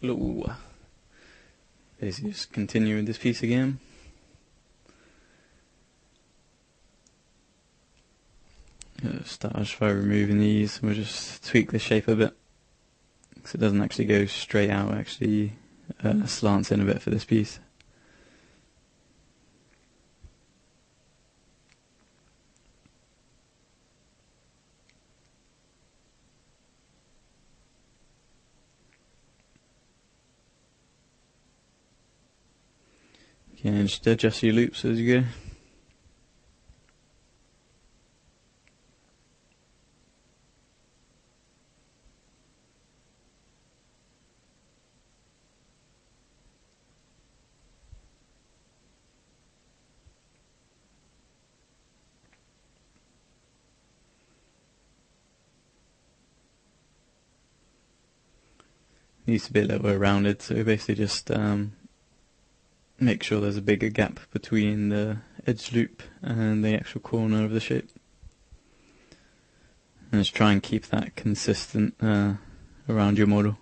little, basically just continue with this piece again. Start just by removing these. We'll just tweak the shape a bit, because it doesn't actually go straight out, actually slants in a bit for this piece. Okay, and just adjust your loops as you go. Needs to be a little bit rounded, so basically just make sure there's a bigger gap between the edge loop and the actual corner of the shape. And just try and keep that consistent around your model.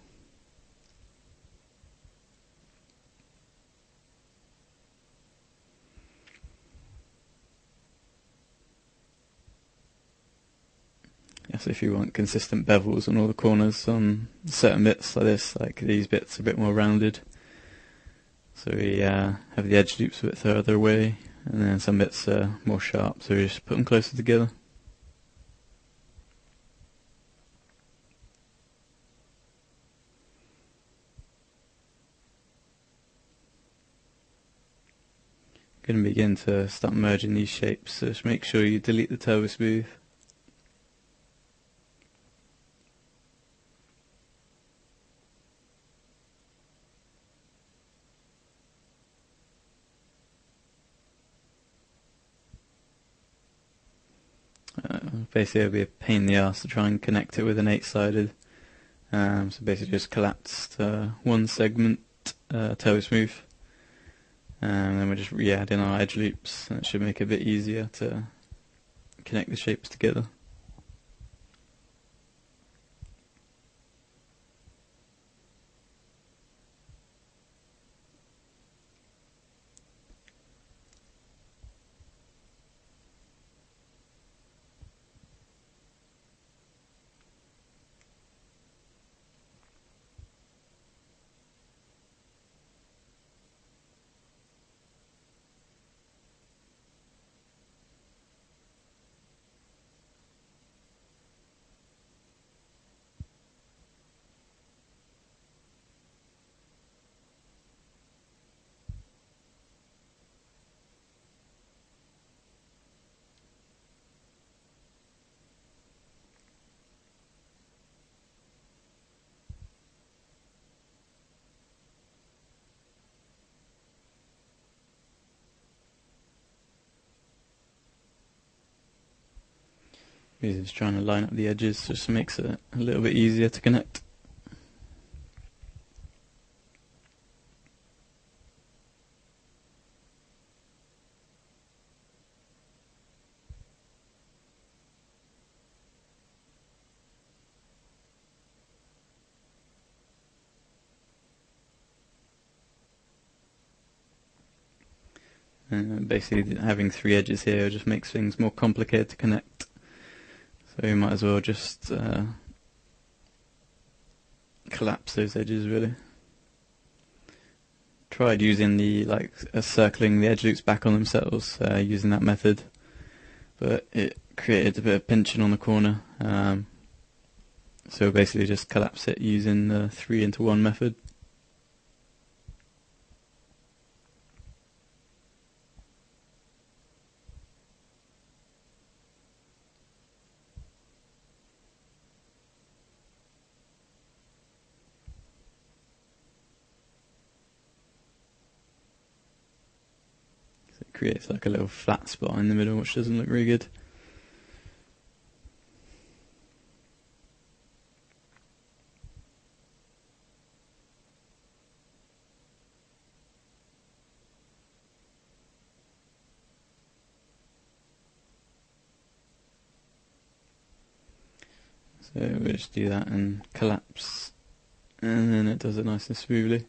Yes, if you want consistent bevels on all the corners on certain bits like this, like these bits are a bit more rounded. So we have the edge loops a bit further away, and then some bits are more sharp, so we just put them closer together. Going to begin to start merging these shapes, so just make sure you delete the turbo smooth. Basically it'll be a pain in the ass to try and connect it with an 8-sided. So basically just collapsed one segment turbo smooth, and then we'll just re-add in our edge loops, and it should make it a bit easier to connect the shapes together. Just trying to line up the edges, just makes it a little bit easier to connect. And basically having 3 edges here just makes things more complicated to connect. So you might as well just collapse those edges really. Tried using the circling the edge loops back on themselves using that method, but it created a bit of pinching on the corner. So basically just collapse it using the 3-into-1 method. It creates like a little flat spot in the middle, which doesn't look very good. So we'll just do that and collapse and then it does it nice and smoothly.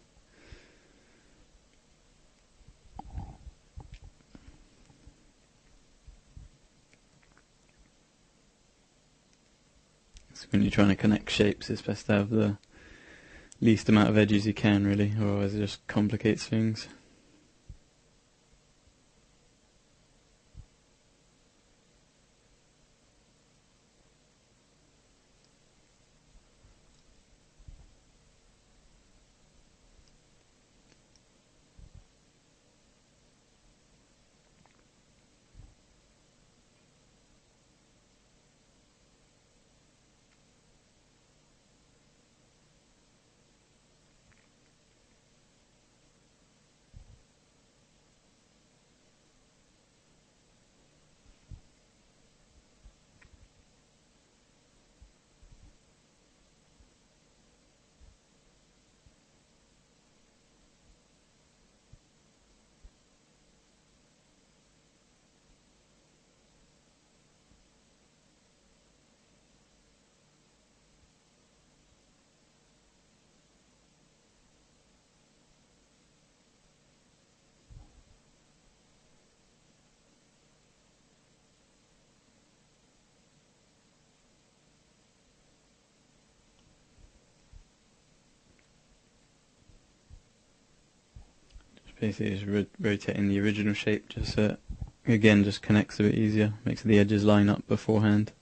So when you're trying to connect shapes, it's best to have the least amount of edges you can, really, otherwise it just complicates things. Basically just rotating the original shape, just again just connects a bit easier, makes the edges line up beforehand.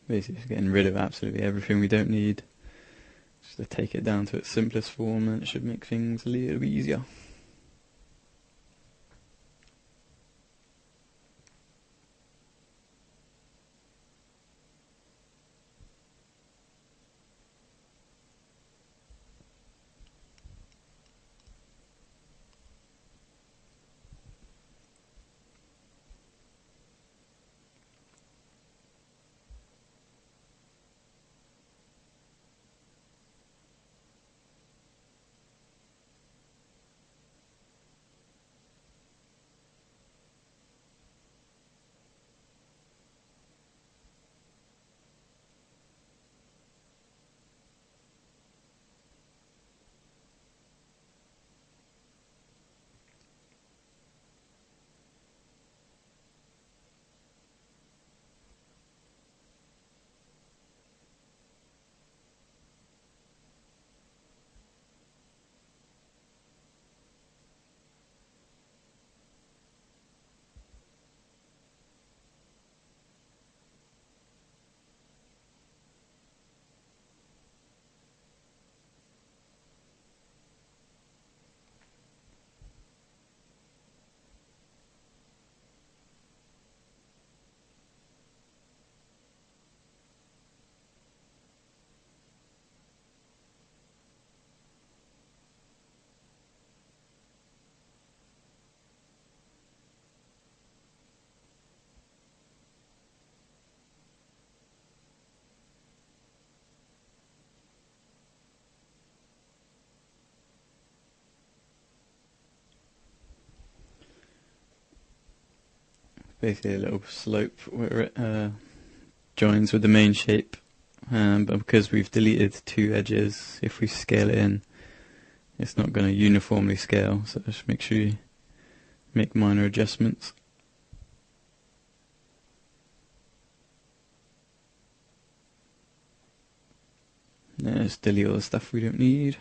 Basically just getting rid of absolutely everything we don't need, just to take it down to its simplest form, and it should make things a little bit easier. Basically a little slope where it joins with the main shape, but because we've deleted two edges, if we scale it in, it's not going to uniformly scale, so just make sure you make minor adjustments. Just delete all the stuff we don't need.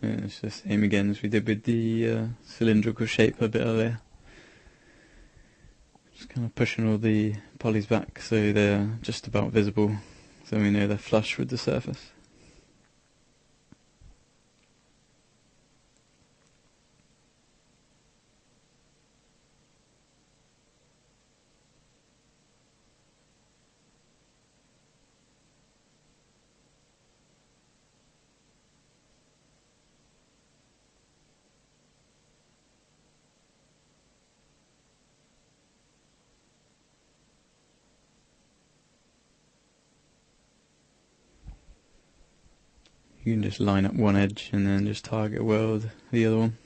And it's just same again as we did with the cylindrical shape a bit earlier. Just kind of pushing all the polys back so they're just about visible, so we know they're flush with the surface. You can just line up one edge and then just target weld the other one.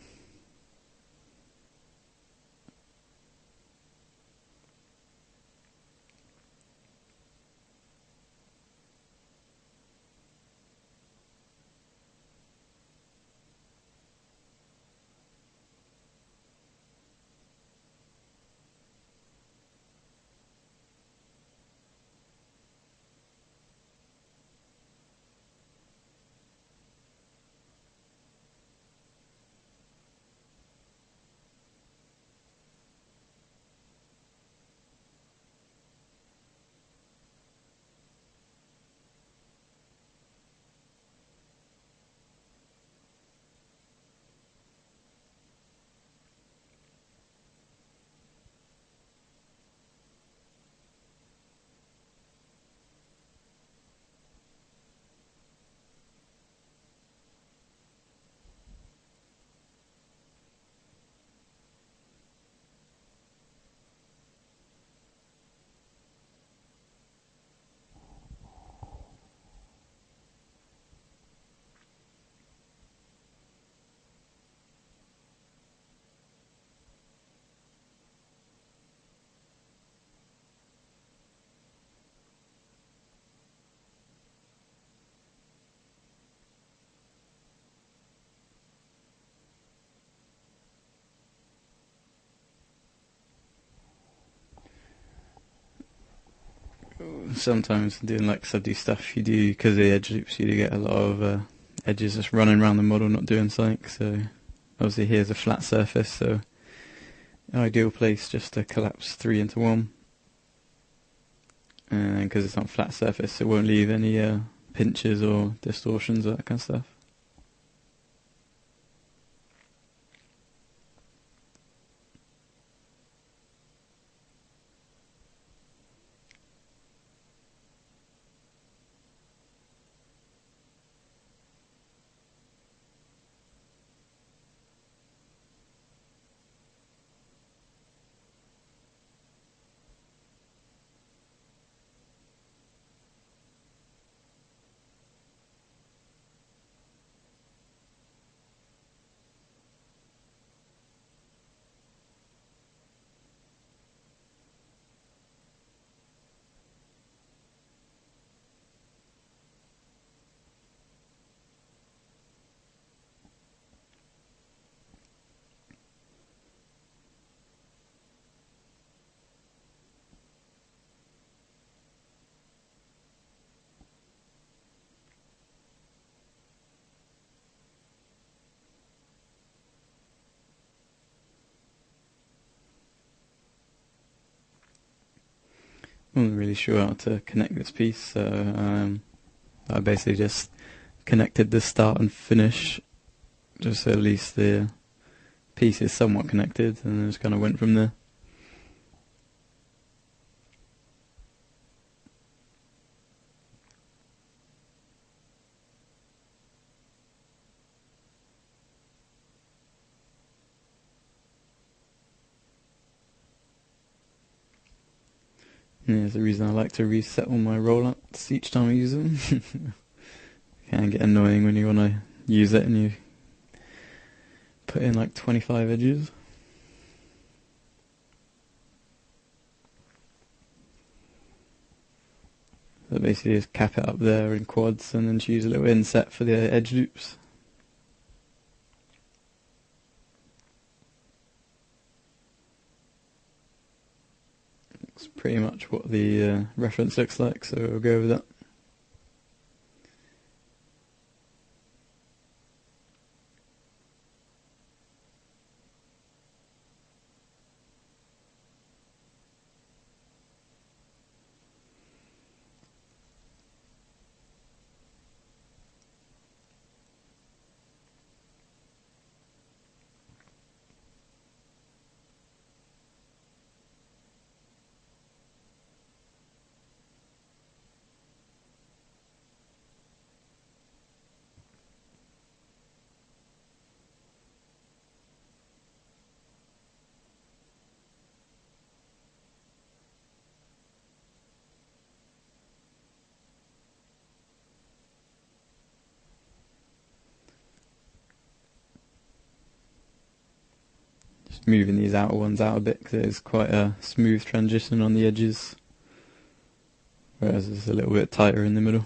Sometimes doing like subdy stuff you do, because of the edge loops, you do get a lot of edges just running around the model not doing something. So obviously here's a flat surface, so ideal place just to collapse 3 into 1, and because it's on a flat surface it won't leave any pinches or distortions or that kind of stuff. I wasn't really sure how to connect this piece, so I basically just connected the start and finish, just so at least the piece is somewhat connected, and then just kind of went from there. Yeah, there's a reason I like to reset all my rollouts each time I use them. It can get annoying when you want to use it and you put in like 25 edges. So basically just cap it up there in quads and then choose a little inset for the edge loops. That's pretty much what the reference looks like, so we'll go over that. Just moving these outer ones out a bit because there's quite a smooth transition on the edges, whereas it's a little bit tighter in the middle.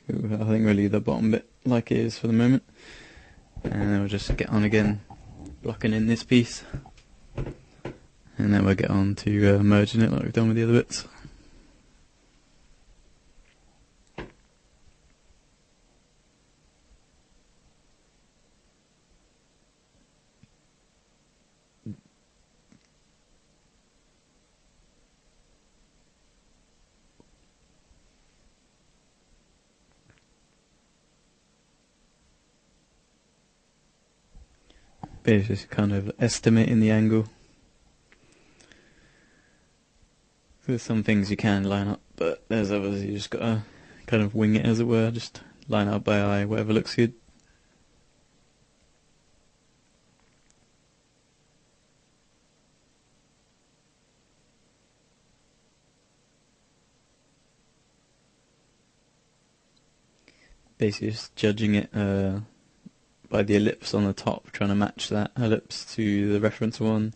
Cool. I think we'll leave the bottom bit like it is for the moment, and then we'll just get on again blocking in this piece, and then we'll get on to merging it like we've done with the other bits. Basically just kind of estimating the angle. There's some things you can line up, but there's others you just gotta kind of wing it, as it were, just line up by eye, whatever looks good. Basically just judging it by the ellipse on the top, trying to match that ellipse to the reference one,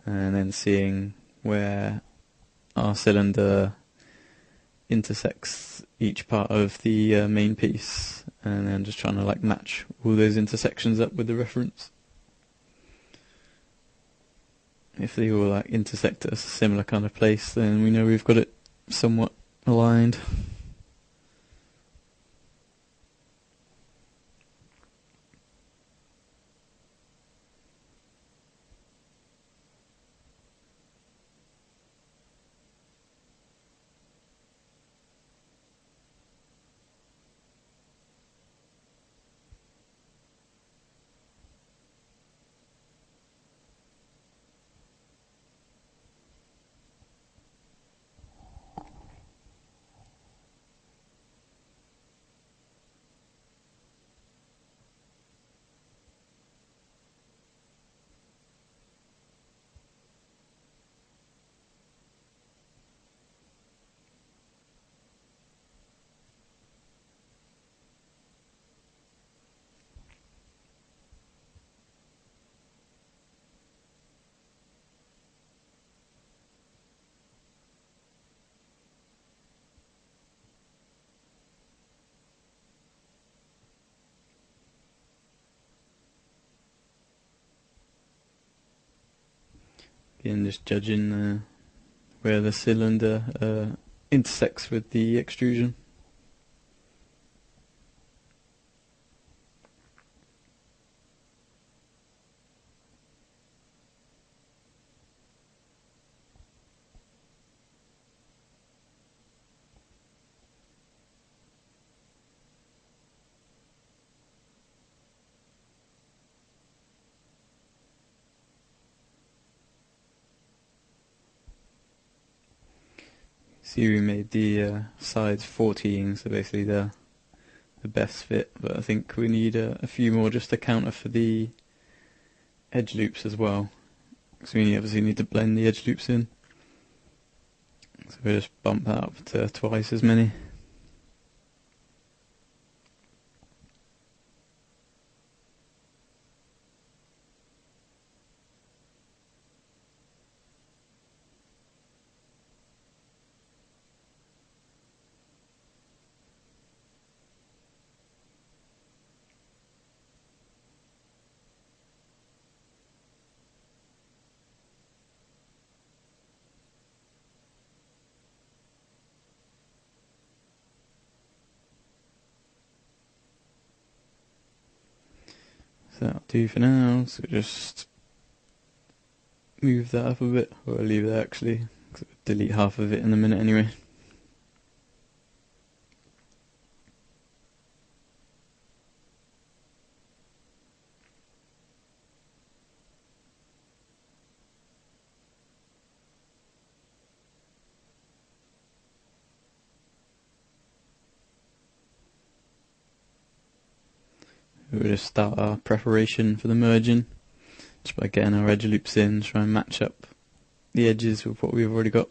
and then seeing where our cylinder intersects each part of the main piece, and then just trying to like match all those intersections up with the reference. If they all like intersect at a similar kind of place, then we know we've got it somewhat aligned. Again, just judging where the cylinder intersects with the extrusion. See, we made the sides 14, so basically the best fit, but I think we need a few more just to counter for the edge loops as well, because we obviously need to blend the edge loops in. So we'll just bump that up to twice as many. So that'll do for now, so just move that up a bit, or I'll leave that actually, because I'll delete half of it in a minute anyway. we'll just start our preparation for the merging just by getting our edge loops in, try and match up the edges with what we've already got.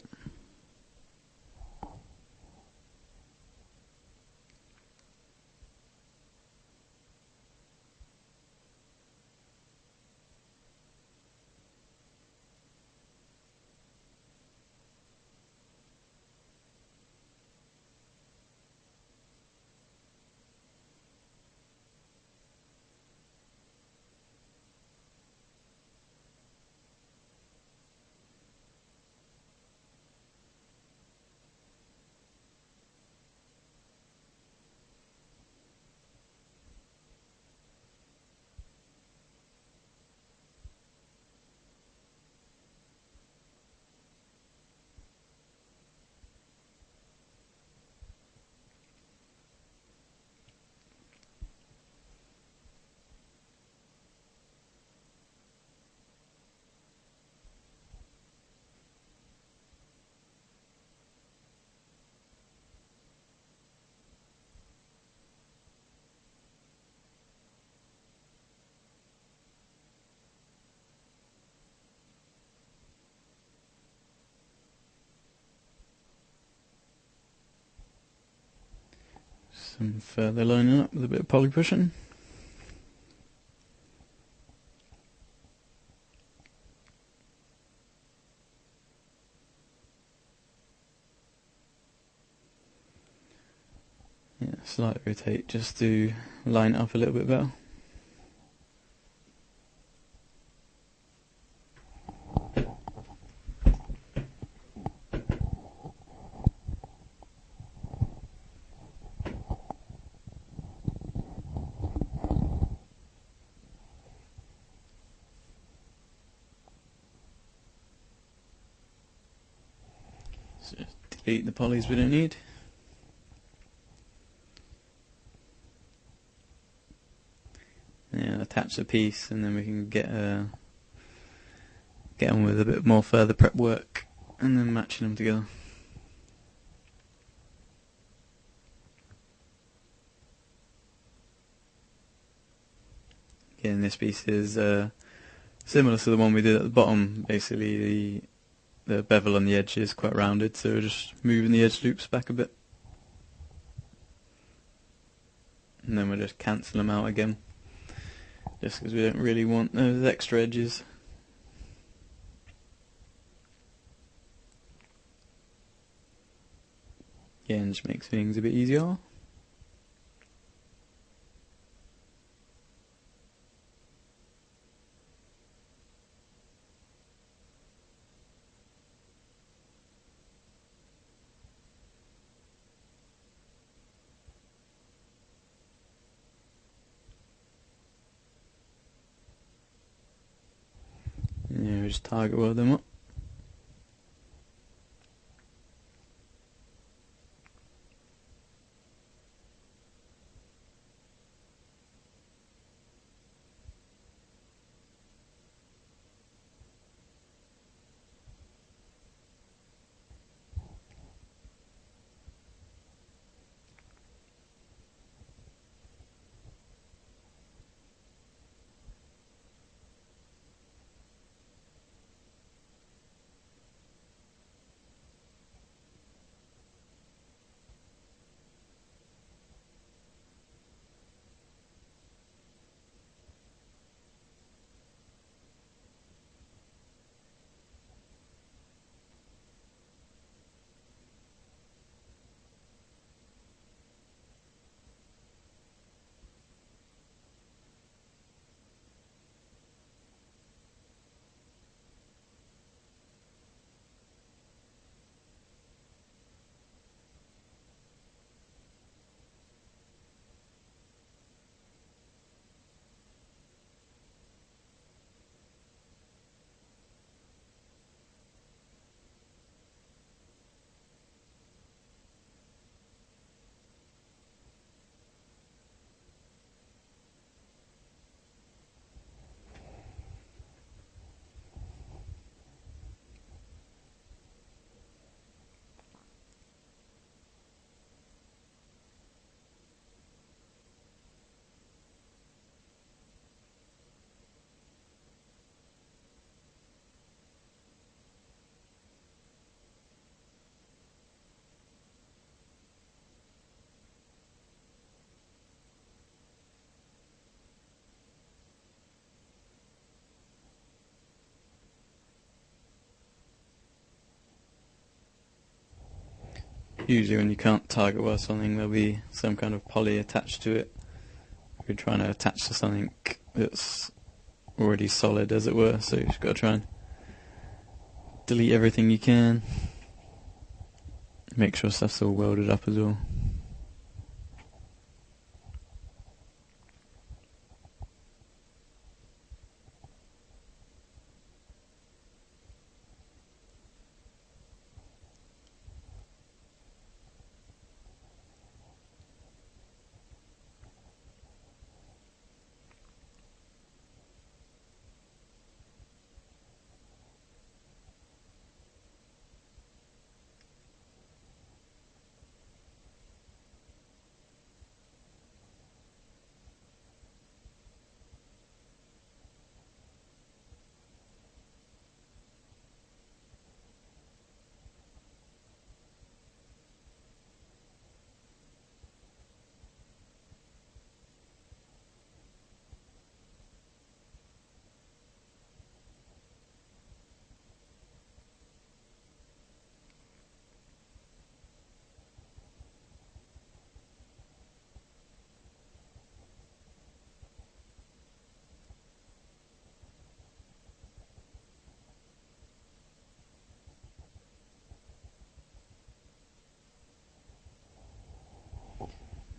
Some further lining up with a bit of poly pushing. Yeah, slight rotate just to line it up a little bit better. So delete the polys we don't need. Yeah, attach the piece and then we can get on with a bit more further prep work and then matching them together. Again, this piece is similar to the one we did at the bottom. Basically, the bevel on the edge is quite rounded, so we're just moving the edge loops back a bit. And then we'll just cancel them out again, just because we don't really want those extra edges. Again, just makes things a bit easier. Yeah, we just target weld them up. usually when you can't target weld something, there'll be some kind of poly attached to it. If you're trying to attach to something that's already solid, as it were, so you've just got to try and delete everything you can. Make sure stuff's all welded up as well.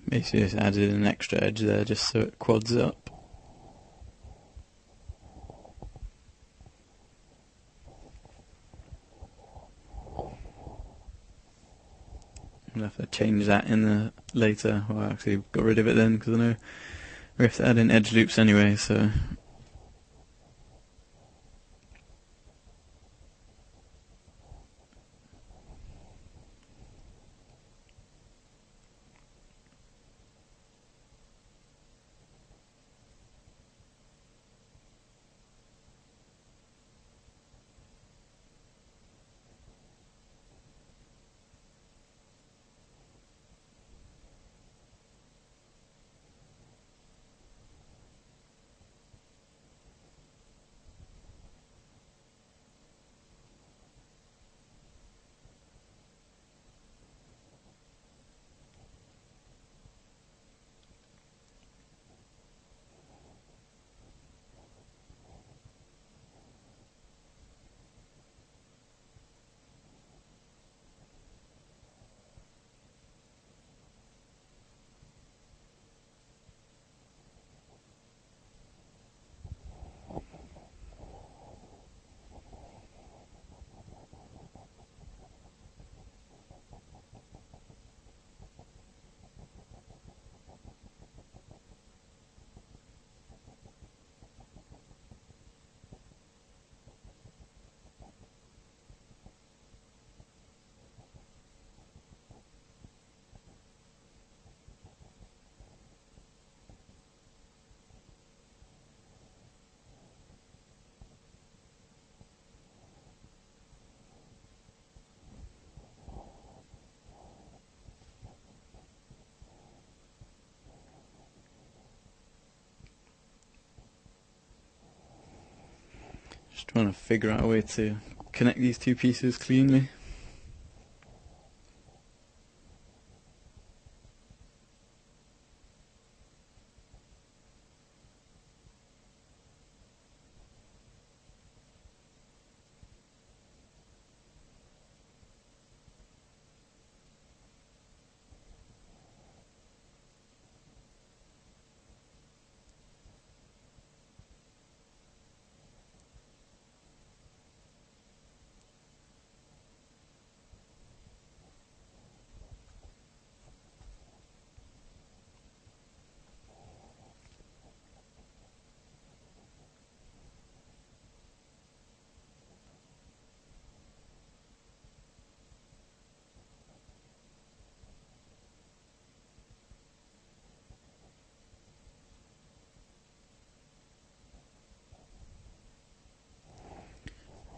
Basically just added an extra edge there just so it quads up. I'll have to change that in the later. Well, I actually got rid of it then because I know we have to add in edge loops anyway, so just trying to figure out a way to connect these two pieces cleanly.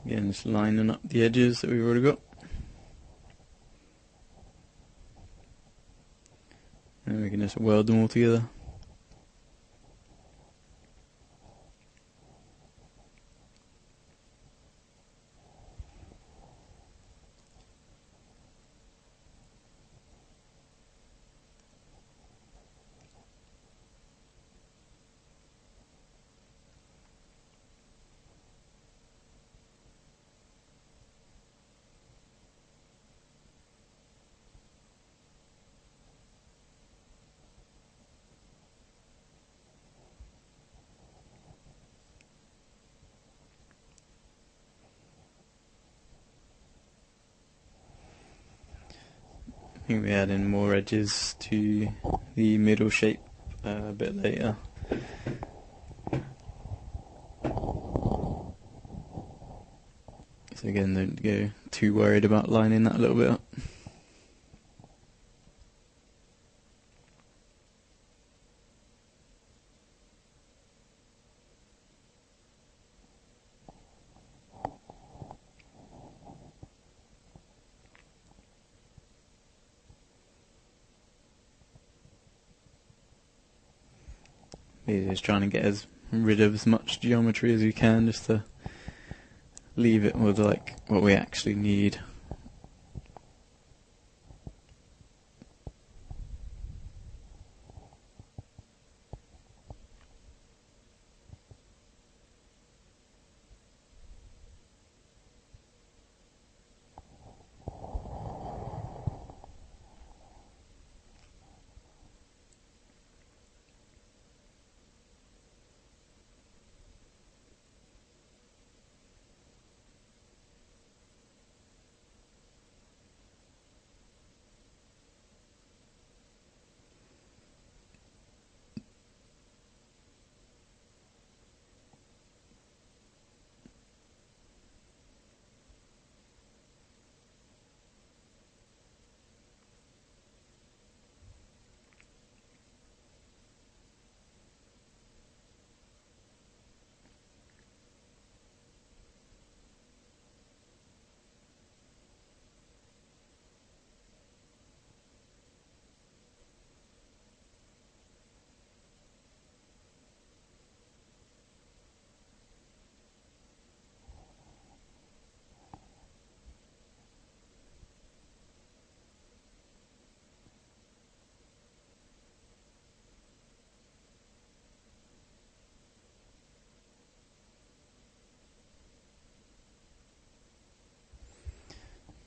Again, just lining up the edges that we've already got. And we can just weld them all together. I think we add in more edges to the middle shape a bit later. So again, don't go too worried about lining that a little bit up. Basically just trying to get rid of as much geometry as you can, just to leave it with like what we actually need.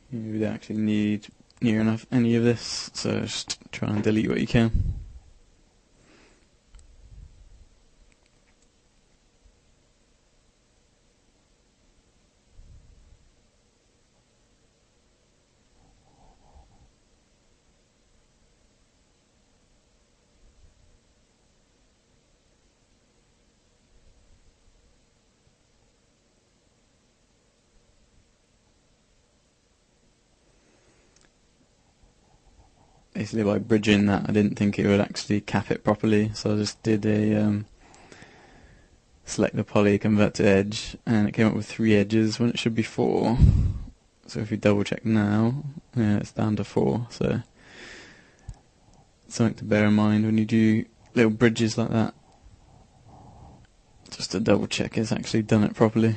You don't actually need near enough any of this, so just try and delete what you can. Basically by bridging that, I didn't think it would actually cap it properly, so I just did a select the poly, convert to edge, and it came up with 3 edges when it should be 4. So if we double check now, yeah, it's down to 4, so something to bear in mind when you do little bridges like that, just to double check it's actually done it properly.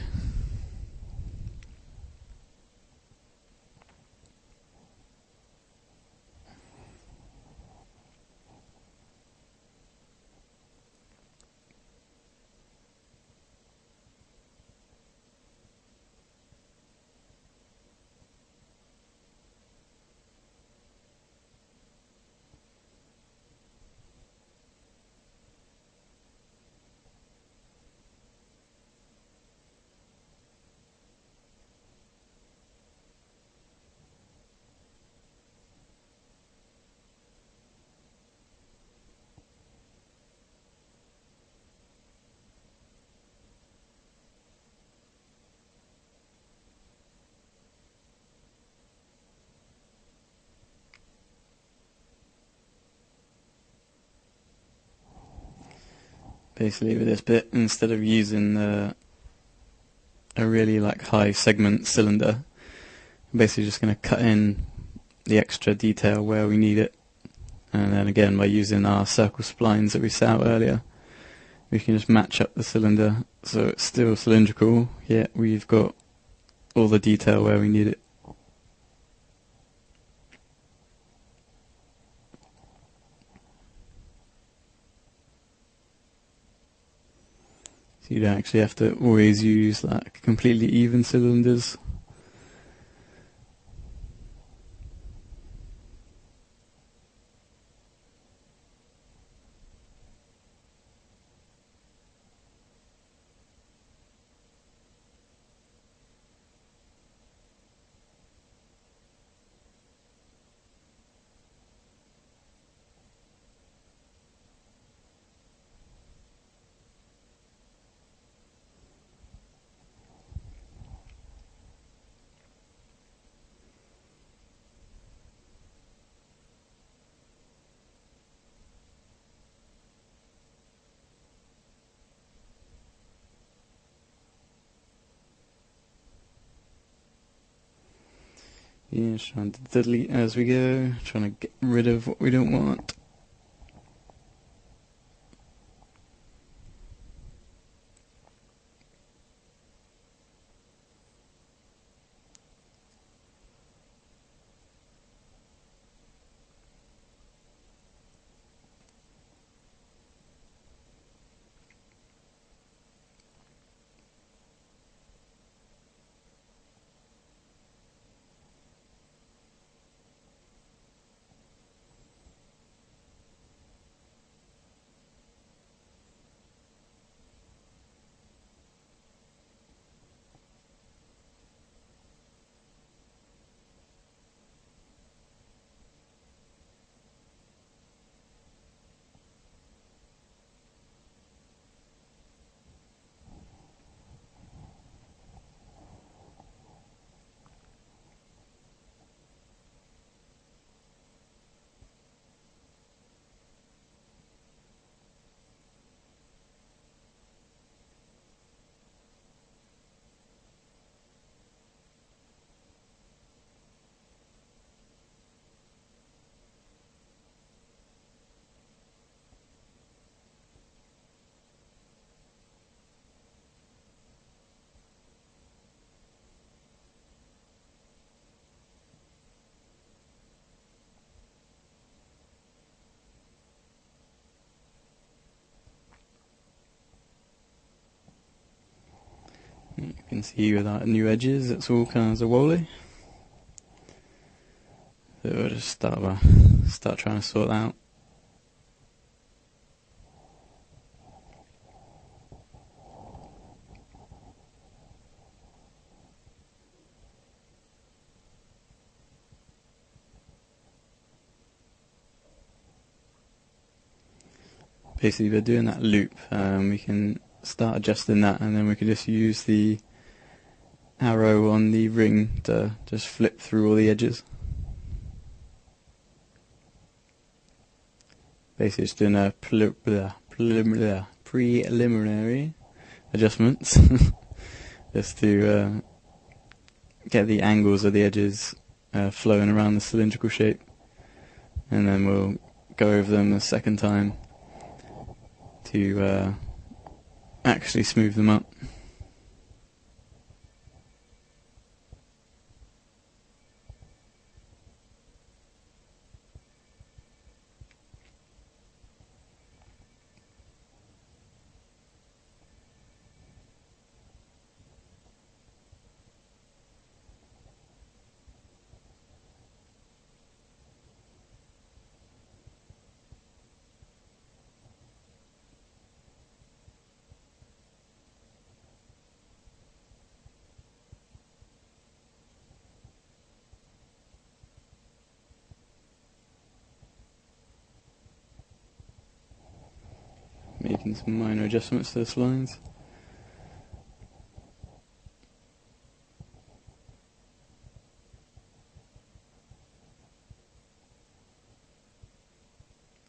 Basically with this bit, instead of using a really like high segment cylinder, I'm basically just going to cut in the extra detail where we need it, and then again by using our circle splines that we set out earlier, we can just match up the cylinder so it's still cylindrical, yet we've got all the detail where we need it. So you don't actually have to always use like completely even cylinders. Yeah, just trying to delete as we go, trying to get rid of what we don't want. You can see without new edges, it's all kinds of woolly. So we'll just start trying to sort that out. Basically, by doing that loop, we can start adjusting that, and then we can just use the arrow on the ring to just flip through all the edges. Basically, just doing a preliminary adjustments just to get the angles of the edges flowing around the cylindrical shape, and then we'll go over them a second time to actually smooth them up. Making some minor adjustments to the splines.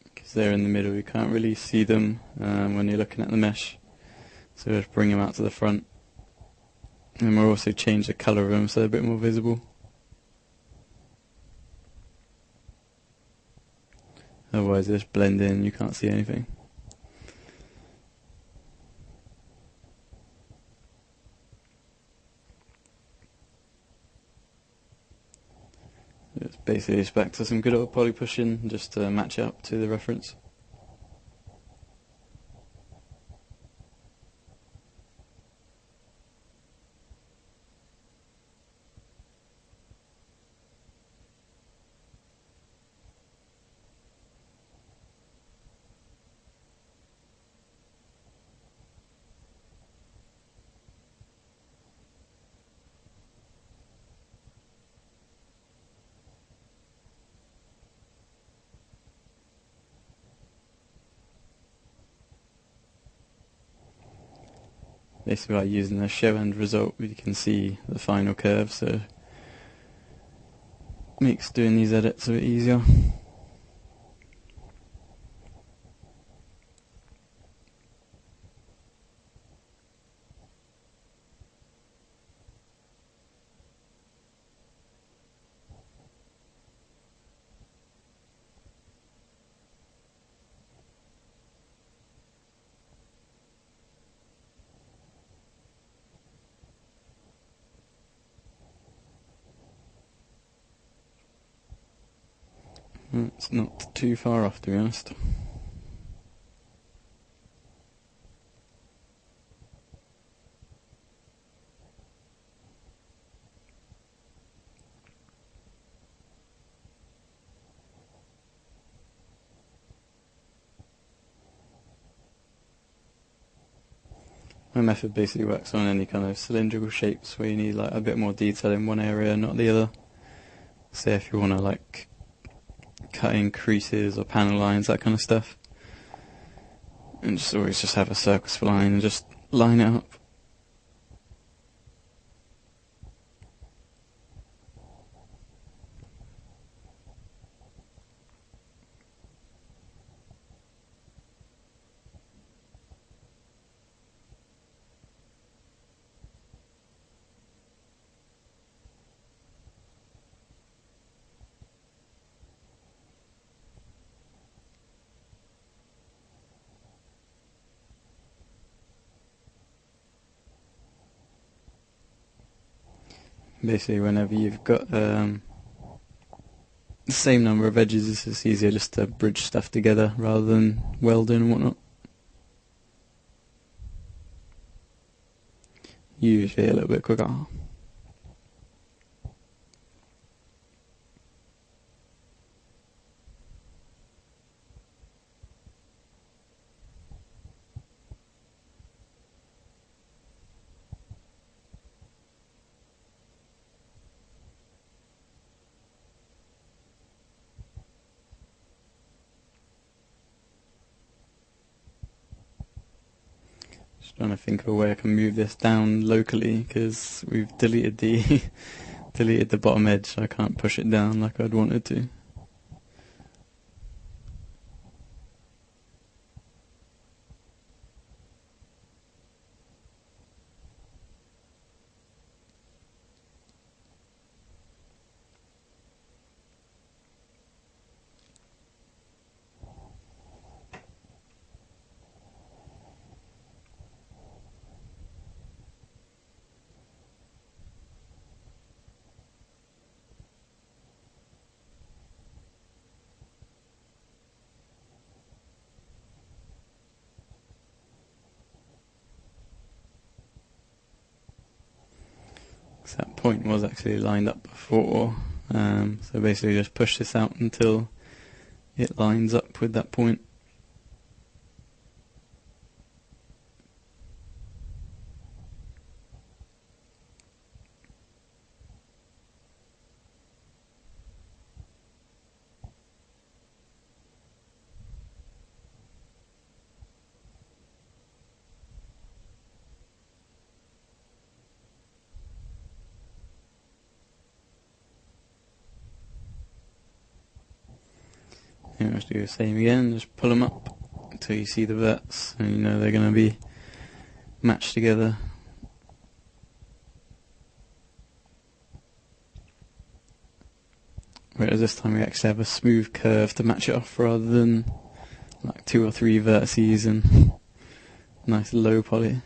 Because they're in the middle, you can't really see them when you're looking at the mesh. So just bring them out to the front. And we'll also change the colour of them so they're a bit more visible. Otherwise they just blend in, you can't see anything. It's basically just back to some good old poly pushing just to match up to the reference. Basically by using the show end result we can see the final curve, so makes doing these edits a bit easier. It's not too far off, to be honest. My method basically works on any kind of cylindrical shapes where you need like a bit more detail in one area, not the other. Say if you want to like cut in creases or panel lines, that kind of stuff. And just always just have a circle spline and just line it up. Basically, whenever you've got the same number of edges, it's just easier just to bridge stuff together rather than welding and whatnot. Usually a little bit quicker. Just trying to think of a way I can move this down locally, because we've deleted the deleted the bottom edge, so I can't push it down like I'd wanted to. So that point was actually lined up before, so basically just push this out until it lines up with that point. And just do the same again, just pull them up until you see the verts, and you know they're going to be matched together. Whereas this time we actually have a smooth curve to match it off rather than like 2 or 3 vertices and nice low poly.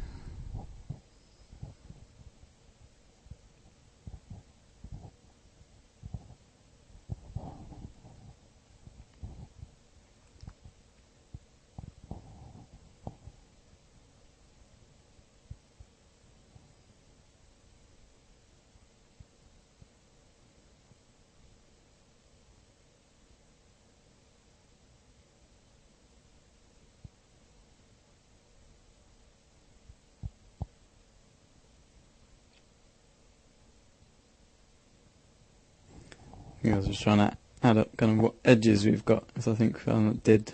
I was just trying to add up kind of what edges we've got, because I think it did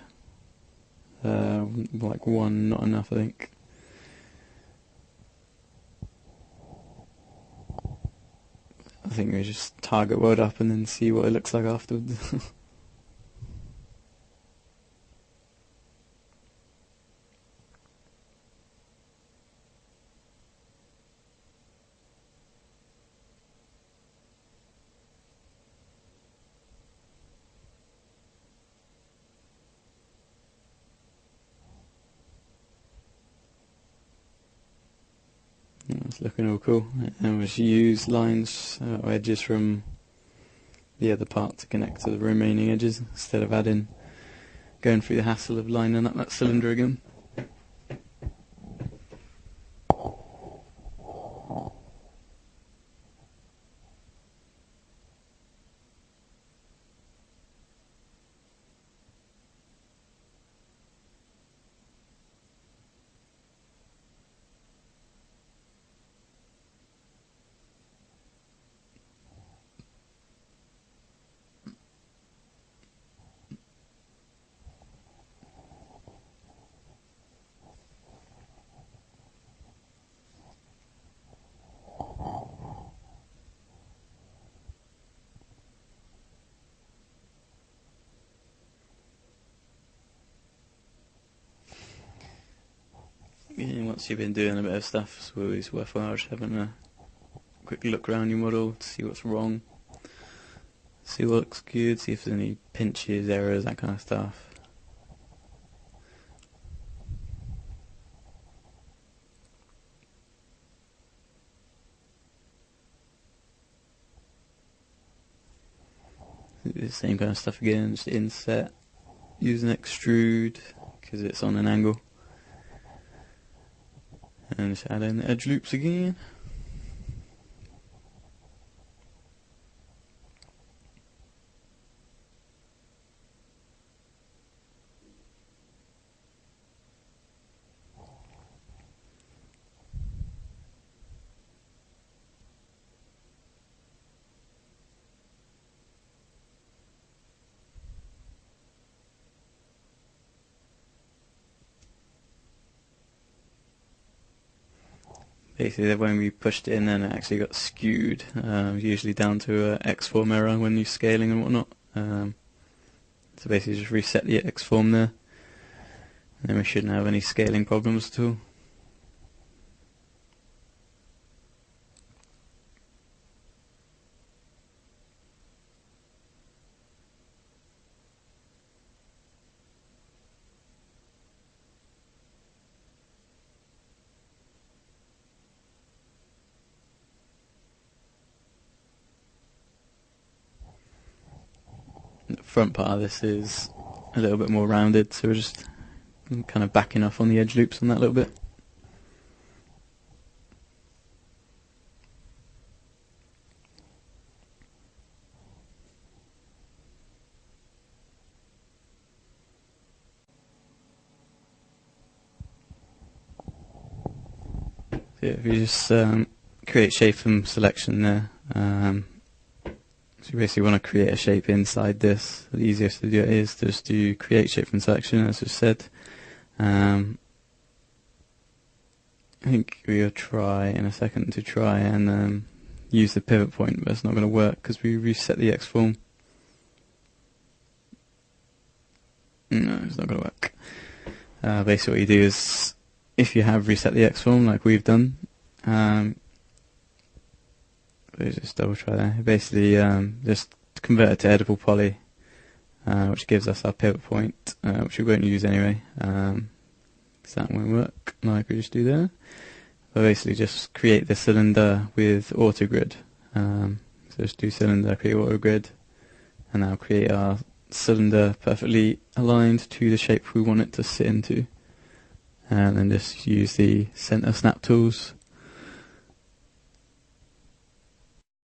like one not enough, I think. I think we just target weld up and then see what it looks like afterwards. It's looking all cool. And we should use lines or edges from the other part to connect to the remaining edges instead of going through the hassle of lining up that cylinder again. Yeah, once you've been doing a bit of stuff, it's always worthwhile just having a quick look around your model to see what's wrong, see what looks good, see if there's any pinches, errors, that kind of stuff. The same kind of stuff again, just inset, use an extrude because it's on an angle, and just add in the edge loops again. Basically, when we pushed it in, then it actually got skewed, usually down to an X-form error when you're scaling and whatnot. So basically just reset the X-form there, and then we shouldn't have any scaling problems at all. The front part of this is a little bit more rounded, so we're just kind of backing off on the edge loops on that a little bit. So yeah, if you just create shape from selection there, so you basically want to create a shape inside this. The easiest to do it is just to create shape from selection, as I said. I think we'll try in a second to try and use the pivot point, but it's not going to work because we reset the X-form. No, it's not going to work. Basically what you do is, if you have reset the X-form like we've done, let's just double try that. Basically, just convert it to editable poly, which gives us our pivot point, which we won't use anyway. So that won't work like we just do there. But basically, just create the cylinder with AutoGrid. So just do cylinder, create AutoGrid, and now create our cylinder perfectly aligned to the shape we want it to sit into. And then just use the center snap tools